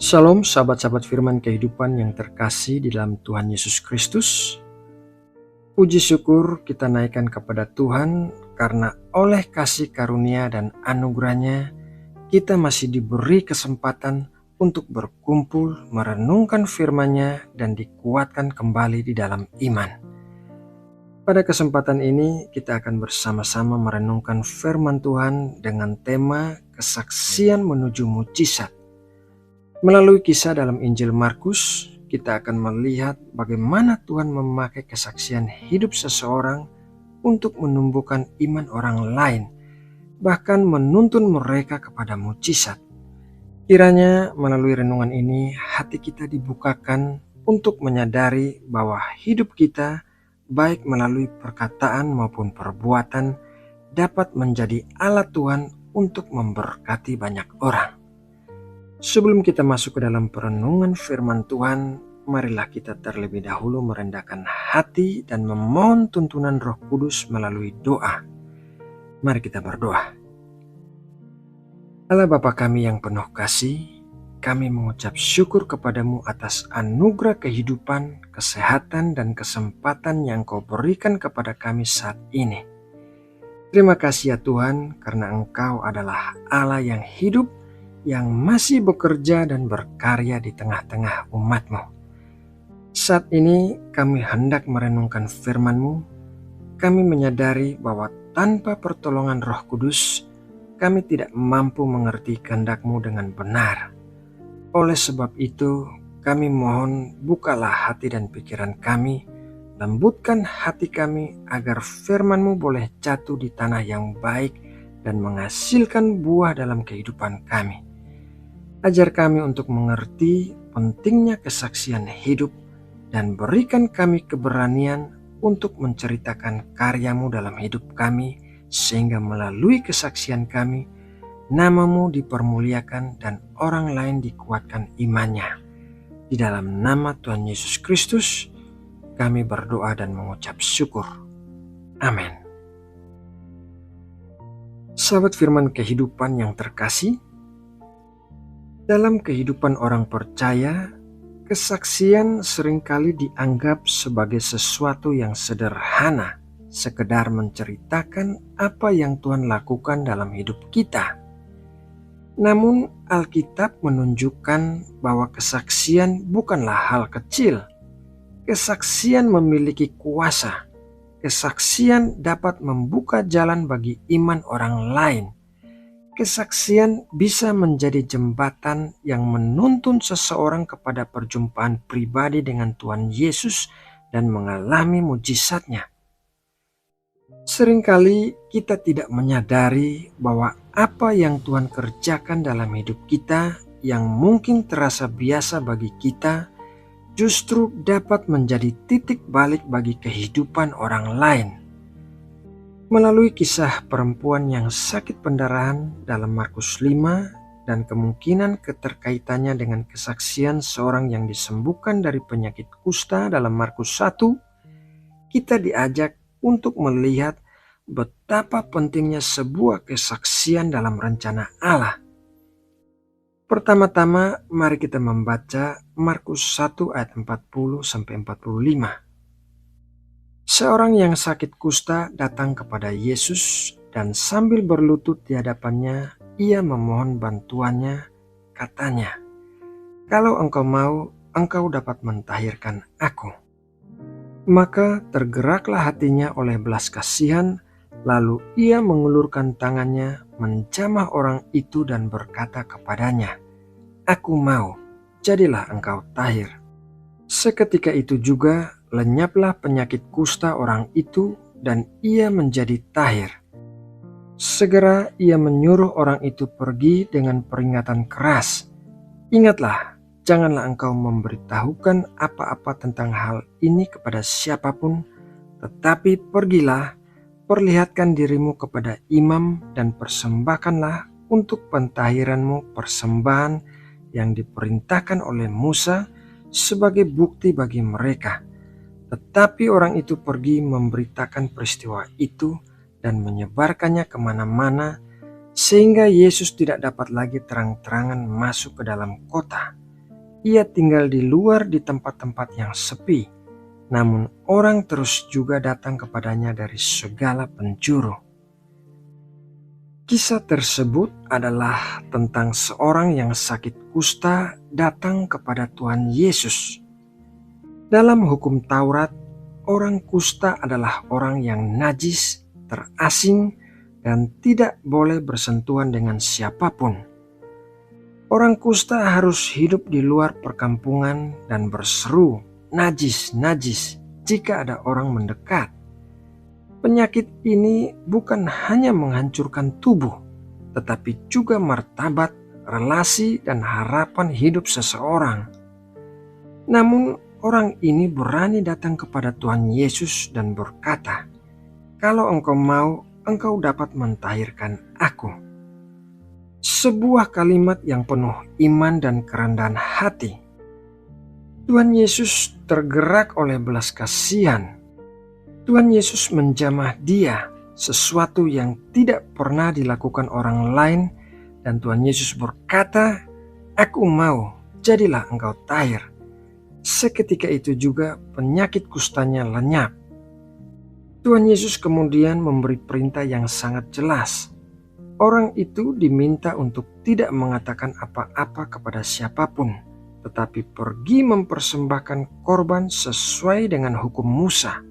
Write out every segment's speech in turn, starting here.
Shalom sahabat-sahabat firman kehidupan yang terkasih di dalam Tuhan Yesus Kristus. Puji syukur kita naikkan kepada Tuhan karena oleh kasih karunia dan anugerahnya kita masih diberi kesempatan untuk berkumpul, merenungkan firman-Nya dan dikuatkan kembali di dalam iman. Pada kesempatan ini kita akan bersama-sama merenungkan firman Tuhan dengan tema kesaksian menuju mujizat. Melalui kisah dalam Injil Markus, kita akan melihat bagaimana Tuhan memakai kesaksian hidup seseorang untuk menumbuhkan iman orang lain, bahkan menuntun mereka kepada mujizat. Kiranya melalui renungan ini hati kita dibukakan untuk menyadari bahwa hidup kita, baik melalui perkataan maupun perbuatan, dapat menjadi alat Tuhan untuk memberkati banyak orang. Sebelum kita masuk ke dalam perenungan firman Tuhan, marilah kita terlebih dahulu merendahkan hati dan memohon tuntunan Roh Kudus melalui doa. Mari kita berdoa. Allah Bapa kami yang penuh kasih, kami mengucap syukur kepadamu atas anugerah kehidupan, kesehatan, dan kesempatan yang Kau berikan kepada kami saat ini. Terima kasih ya Tuhan, karena Engkau adalah Allah yang hidup, yang masih bekerja dan berkarya di tengah-tengah umat-Mu. Saat ini kami hendak merenungkan firman-Mu. Kami menyadari bahwa tanpa pertolongan Roh Kudus, kami tidak mampu mengerti kehendak-Mu dengan benar. Oleh sebab itu, kami mohon bukalah hati dan pikiran kami, lembutkan hati kami agar firman-Mu boleh jatuh di tanah yang baik dan menghasilkan buah dalam kehidupan kami. Ajar kami untuk mengerti pentingnya kesaksian hidup dan berikan kami keberanian untuk menceritakan karya-Mu dalam hidup kami, sehingga melalui kesaksian kami, nama-Mu dipermuliakan dan orang lain dikuatkan imannya. Di dalam nama Tuhan Yesus Kristus, kami berdoa dan mengucap syukur. Amin. Sahabat firman kehidupan yang terkasih, dalam kehidupan orang percaya, kesaksian seringkali dianggap sebagai sesuatu yang sederhana, sekedar menceritakan apa yang Tuhan lakukan dalam hidup kita. Namun Alkitab menunjukkan bahwa kesaksian bukanlah hal kecil. Kesaksian memiliki kuasa. Kesaksian dapat membuka jalan bagi iman orang lain. Kesaksian bisa menjadi jembatan yang menuntun seseorang kepada perjumpaan pribadi dengan Tuhan Yesus dan mengalami mujizatnya. Seringkali kita tidak menyadari bahwa apa yang Tuhan kerjakan dalam hidup kita yang mungkin terasa biasa bagi kita justru dapat menjadi titik balik bagi kehidupan orang lain. Melalui kisah perempuan yang sakit pendarahan dalam Markus 5 dan kemungkinan keterkaitannya dengan kesaksian seorang yang disembuhkan dari penyakit kusta dalam Markus 1, kita diajak untuk melihat betapa pentingnya sebuah kesaksian dalam rencana Allah. Pertama-tama mari kita membaca Markus 1 ayat 40-45. Seorang yang sakit kusta datang kepada Yesus dan sambil berlutut di hadapannya, ia memohon bantuannya, katanya, "Kalau engkau mau, engkau dapat mentahirkan aku." Maka tergeraklah hatinya oleh belas kasihan, lalu ia mengulurkan tangannya, menjamah orang itu dan berkata kepadanya, "Aku mau, jadilah engkau tahir." Seketika itu juga lenyaplah penyakit kusta orang itu dan ia menjadi tahir. Segera ia menyuruh orang itu pergi dengan peringatan keras, "Ingatlah, janganlah engkau memberitahukan apa-apa tentang hal ini kepada siapapun, tetapi pergilah, perlihatkan dirimu kepada imam dan persembahkanlah untuk pentahiranmu persembahan yang diperintahkan oleh Musa sebagai bukti bagi mereka." Tetapi orang itu pergi memberitakan peristiwa itu dan menyebarkannya kemana-mana, sehingga Yesus tidak dapat lagi terang-terangan masuk ke dalam kota. ia tinggal di luar di tempat-tempat yang sepi, namun orang terus juga datang kepadanya dari segala penjuru. Kisah tersebut adalah tentang seorang yang sakit kusta datang kepada Tuhan Yesus. Dalam hukum Taurat, orang kusta adalah orang yang najis, terasing, dan tidak boleh bersentuhan dengan siapapun. Orang kusta harus hidup di luar perkampungan dan berseru, "Najis, najis," jika ada orang mendekat. Penyakit ini bukan hanya menghancurkan tubuh, tetapi juga martabat, relasi, dan harapan hidup seseorang. Namun, orang ini berani datang kepada Tuhan Yesus dan berkata, "Kalau engkau mau, engkau dapat mentahirkan aku." Sebuah kalimat yang penuh iman dan kerendahan hati. Tuhan Yesus tergerak oleh belas kasihan. Tuhan Yesus menjamah dia, sesuatu yang tidak pernah dilakukan orang lain, dan Tuhan Yesus berkata, "Aku mau, jadilah engkau tahir." Seketika itu juga penyakit kustanya lenyap. Tuhan Yesus kemudian memberi perintah yang sangat jelas. Orang itu diminta untuk tidak mengatakan apa-apa kepada siapapun, tetapi pergi mempersembahkan korban sesuai dengan hukum Musa.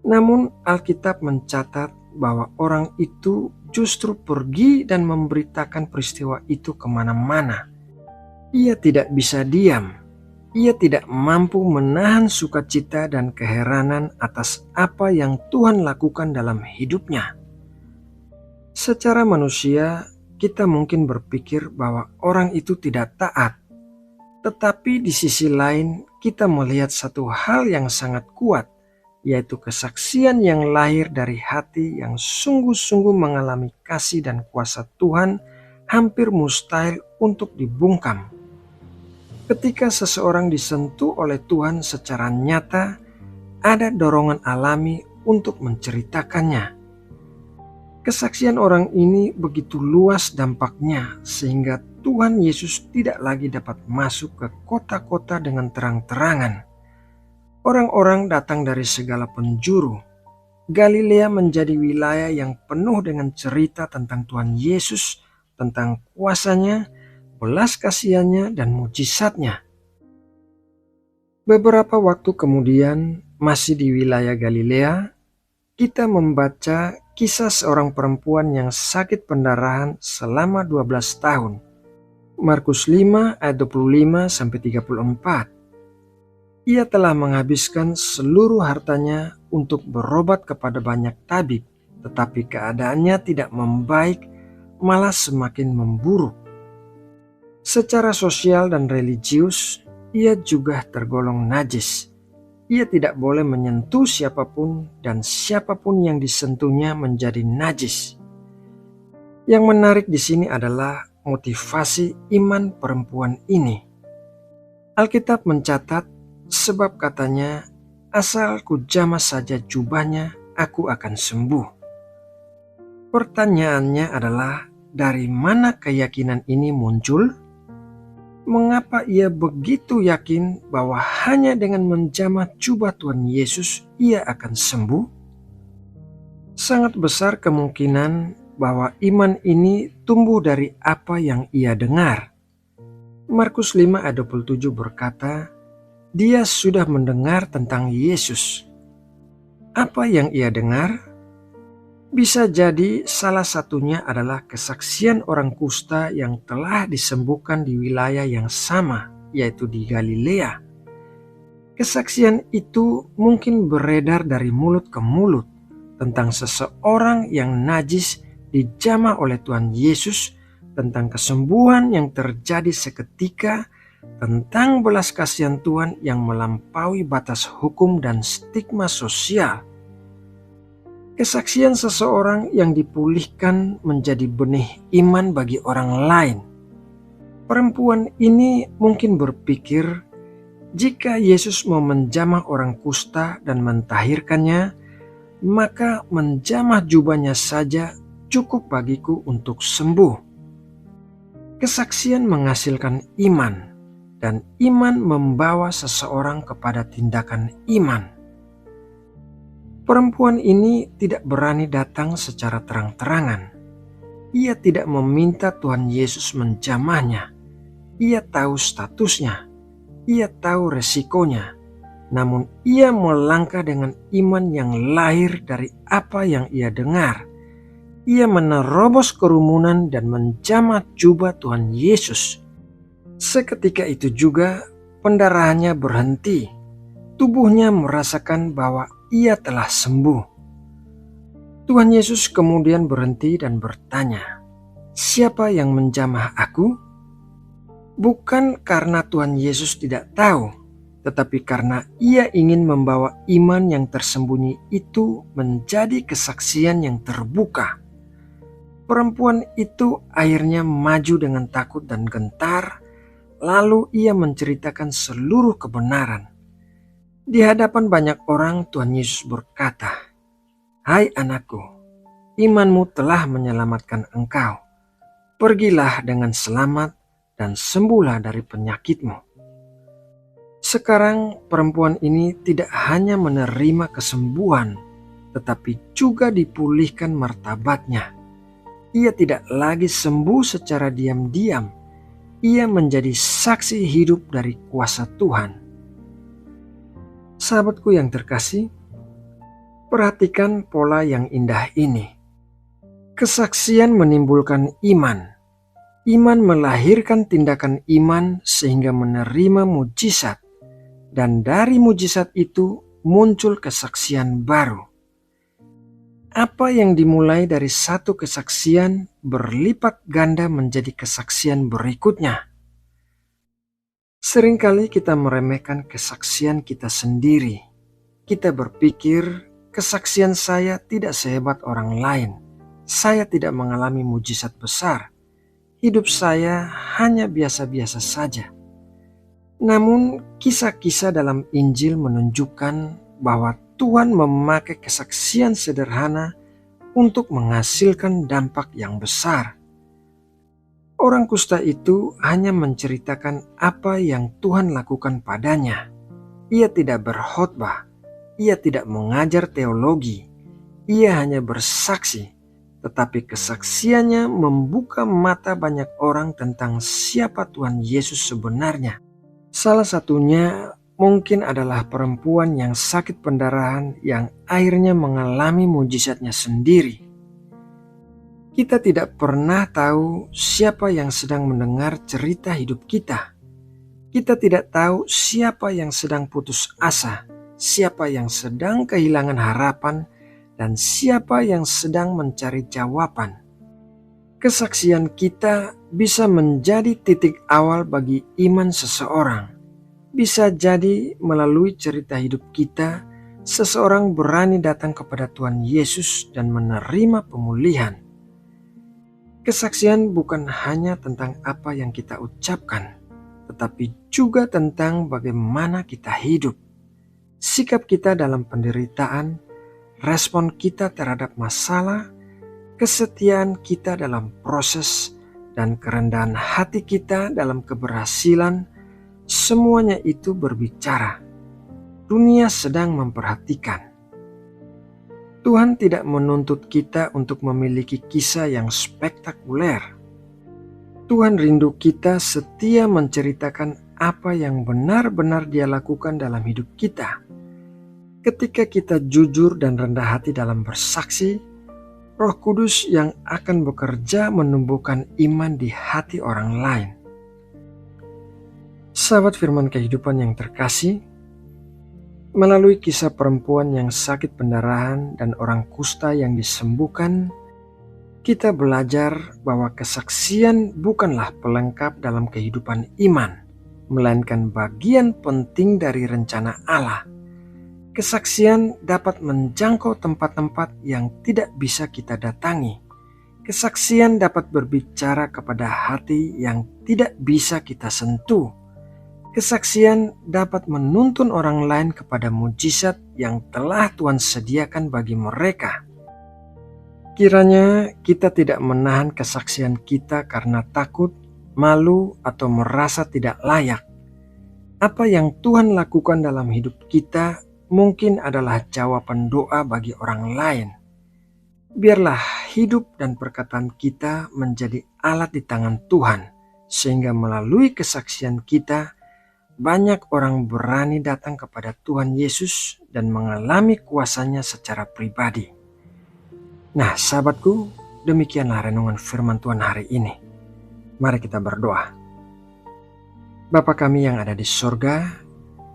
Namun Alkitab mencatat bahwa orang itu justru pergi dan memberitakan peristiwa itu kemana-mana. Ia tidak bisa diam. Ia tidak mampu menahan sukacita dan keheranan atas apa yang Tuhan lakukan dalam hidupnya. Secara manusia, kita mungkin berpikir bahwa orang itu tidak taat. Tetapi di sisi lain, kita melihat satu hal yang sangat kuat, yaitu kesaksian yang lahir dari hati yang sungguh-sungguh mengalami kasih dan kuasa Tuhan hampir mustahil untuk dibungkam. Ketika seseorang disentuh oleh Tuhan secara nyata, ada dorongan alami untuk menceritakannya. Kesaksian orang ini begitu luas dampaknya sehingga Tuhan Yesus tidak lagi dapat masuk ke kota-kota dengan terang-terangan. Orang-orang datang dari segala penjuru. Galilea menjadi wilayah yang penuh dengan cerita tentang Tuhan Yesus, tentang kuasanya, belas kasihannya, dan mujizatnya. Beberapa waktu kemudian, masih di wilayah Galilea, kita membaca kisah seorang perempuan yang sakit pendarahan selama 12 tahun. Markus 5 ayat 25-34. Ia telah menghabiskan seluruh hartanya untuk berobat kepada banyak tabib, tetapi keadaannya tidak membaik, malah semakin memburuk. Secara sosial dan religius, ia juga tergolong najis. Ia tidak boleh menyentuh siapapun dan siapapun yang disentuhnya menjadi najis. Yang menarik di sini adalah motivasi iman perempuan ini. Alkitab mencatat, sebab katanya, "Asal ku jamah saja jubahnya, aku akan sembuh." Pertanyaannya adalah, dari mana keyakinan ini muncul? Mengapa ia begitu yakin bahwa hanya dengan menjamah jubah Tuhan Yesus ia akan sembuh? Sangat besar kemungkinan bahwa iman ini tumbuh dari apa yang ia dengar. Markus 5 ayat 27 berkata, dia sudah mendengar tentang Yesus. Apa yang ia dengar? Bisa jadi salah satunya adalah kesaksian orang kusta yang telah disembuhkan di wilayah yang sama, yaitu di Galilea. Kesaksian itu mungkin beredar dari mulut ke mulut tentang seseorang yang najis dijamah oleh Tuhan Yesus, tentang kesembuhan yang terjadi seketika, tentang belas kasihan Tuhan yang melampaui batas hukum dan stigma sosial. Kesaksian seseorang yang dipulihkan menjadi benih iman bagi orang lain. Perempuan ini mungkin berpikir, jika Yesus mau menjamah orang kusta dan mentahirkannya, maka menjamah jubahnya saja cukup bagiku untuk sembuh. Kesaksian menghasilkan iman. dan iman membawa seseorang kepada tindakan iman. Perempuan ini tidak berani datang secara terang-terangan. Ia tidak meminta Tuhan Yesus menjamahnya. Ia tahu statusnya. Ia tahu resikonya. Namun ia melangkah dengan iman yang lahir dari apa yang ia dengar. Ia menerobos kerumunan dan menjamah jubah Tuhan Yesus. Seketika itu juga pendarahannya berhenti. Tubuhnya merasakan bahwa ia telah sembuh. Tuhan Yesus kemudian berhenti dan bertanya, "Siapa yang menjamah aku?" Bukan karena Tuhan Yesus tidak tahu, tetapi karena ia ingin membawa iman yang tersembunyi itu menjadi kesaksian yang terbuka. Perempuan itu akhirnya maju dengan takut dan gentar, lalu ia menceritakan seluruh kebenaran. Di hadapan banyak orang, Tuhan Yesus berkata, "Hai anakku, imanmu telah menyelamatkan engkau. Pergilah dengan selamat dan sembuhlah dari penyakitmu." Sekarang perempuan ini tidak hanya menerima kesembuhan, tetapi juga dipulihkan martabatnya. Ia tidak lagi sembuh secara diam-diam. Ia menjadi saksi hidup dari kuasa Tuhan. Sahabatku yang terkasih, perhatikan pola yang indah ini. Kesaksian menimbulkan iman. Iman melahirkan tindakan iman sehingga menerima mujizat. Dan dari mujizat itu muncul kesaksian baru. Apa yang dimulai dari satu kesaksian berlipat ganda menjadi kesaksian berikutnya. Seringkali kita meremehkan kesaksian kita sendiri. Kita berpikir, kesaksian saya tidak sehebat orang lain. Saya tidak mengalami mujizat besar. Hidup saya hanya biasa-biasa saja. Namun, kisah-kisah dalam Injil menunjukkan bahwa Tuhan memakai kesaksian sederhana untuk menghasilkan dampak yang besar. Orang kusta itu hanya menceritakan apa yang Tuhan lakukan padanya. Ia tidak berkhotbah, ia tidak mengajar teologi, ia hanya bersaksi, tetapi kesaksiannya membuka mata banyak orang tentang siapa Tuhan Yesus sebenarnya. Salah satunya mungkin adalah perempuan yang sakit pendarahan yang akhirnya mengalami mujizatnya sendiri. Kita tidak pernah tahu siapa yang sedang mendengar cerita hidup kita. Kita tidak tahu siapa yang sedang putus asa, siapa yang sedang kehilangan harapan, dan siapa yang sedang mencari jawaban. Kesaksian kita bisa menjadi titik awal bagi iman seseorang. Bisa jadi melalui cerita hidup kita, seseorang berani datang kepada Tuhan Yesus dan menerima pemulihan. Kesaksian bukan hanya tentang apa yang kita ucapkan, tetapi juga tentang bagaimana kita hidup. Sikap kita dalam penderitaan, respon kita terhadap masalah, kesetiaan kita dalam proses, dan kerendahan hati kita dalam keberhasilan, semuanya itu berbicara. Dunia sedang memperhatikan. Tuhan tidak menuntut kita untuk memiliki kisah yang spektakuler. Tuhan rindu kita setia menceritakan apa yang benar-benar Dia lakukan dalam hidup kita. Ketika kita jujur dan rendah hati dalam bersaksi, Roh Kudus yang akan bekerja menumbuhkan iman di hati orang lain. Sahabat firman kehidupan yang terkasih, melalui kisah perempuan yang sakit pendarahan dan orang kusta yang disembuhkan, kita belajar bahwa kesaksian bukanlah pelengkap dalam kehidupan iman, melainkan bagian penting dari rencana Allah. Kesaksian dapat menjangkau tempat-tempat yang tidak bisa kita datangi. Kesaksian dapat berbicara kepada hati yang tidak bisa kita sentuh. Kesaksian dapat menuntun orang lain kepada mujizat yang telah Tuhan sediakan bagi mereka. Kiranya kita tidak menahan kesaksian kita karena takut, malu, atau merasa tidak layak. Apa yang Tuhan lakukan dalam hidup kita mungkin adalah jawaban doa bagi orang lain. Biarlah hidup dan perkataan kita menjadi alat di tangan Tuhan, sehingga melalui kesaksian kita, banyak orang berani datang kepada Tuhan Yesus dan mengalami kuasanya secara pribadi. Nah, sahabatku, demikianlah renungan firman Tuhan hari ini. Mari kita berdoa. Bapa kami yang ada di sorga,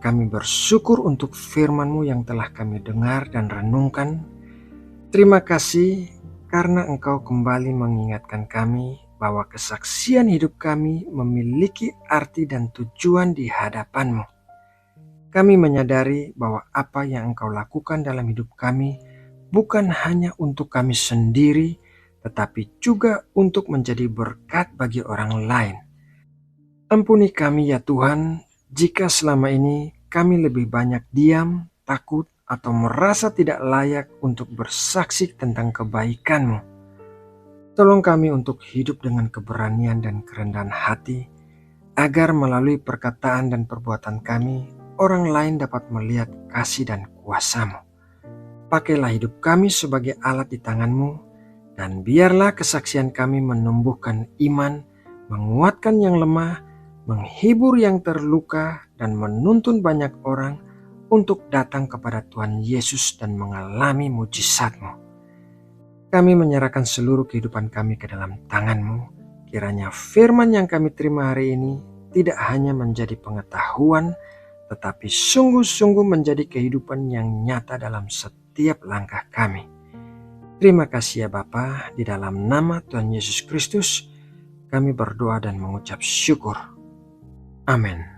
kami bersyukur untuk firman-Mu yang telah kami dengar dan renungkan. Terima kasih karena Engkau kembali mengingatkan kami bahwa kesaksian hidup kami memiliki arti dan tujuan di hadapan-Mu. Kami menyadari bahwa apa yang Engkau lakukan dalam hidup kami bukan hanya untuk kami sendiri, tetapi juga untuk menjadi berkat bagi orang lain. Ampuni kami ya Tuhan, jika selama ini kami lebih banyak diam, takut, atau merasa tidak layak untuk bersaksi tentang kebaikan-Mu. Tolong kami untuk hidup dengan keberanian dan kerendahan hati, agar melalui perkataan dan perbuatan kami, orang lain dapat melihat kasih dan kuasa-Mu. Pakailah hidup kami sebagai alat di tangan-Mu, dan biarlah kesaksian kami menumbuhkan iman, menguatkan yang lemah, menghibur yang terluka, dan menuntun banyak orang untuk datang kepada Tuhan Yesus dan mengalami mujizat-Mu. Kami menyerahkan seluruh kehidupan kami ke dalam tangan-Mu. Kiranya firman yang kami terima hari ini tidak hanya menjadi pengetahuan, tetapi sungguh-sungguh menjadi kehidupan yang nyata dalam setiap langkah kami. Terima kasih ya Bapa, di dalam nama Tuhan Yesus Kristus kami berdoa dan mengucap syukur. Amin.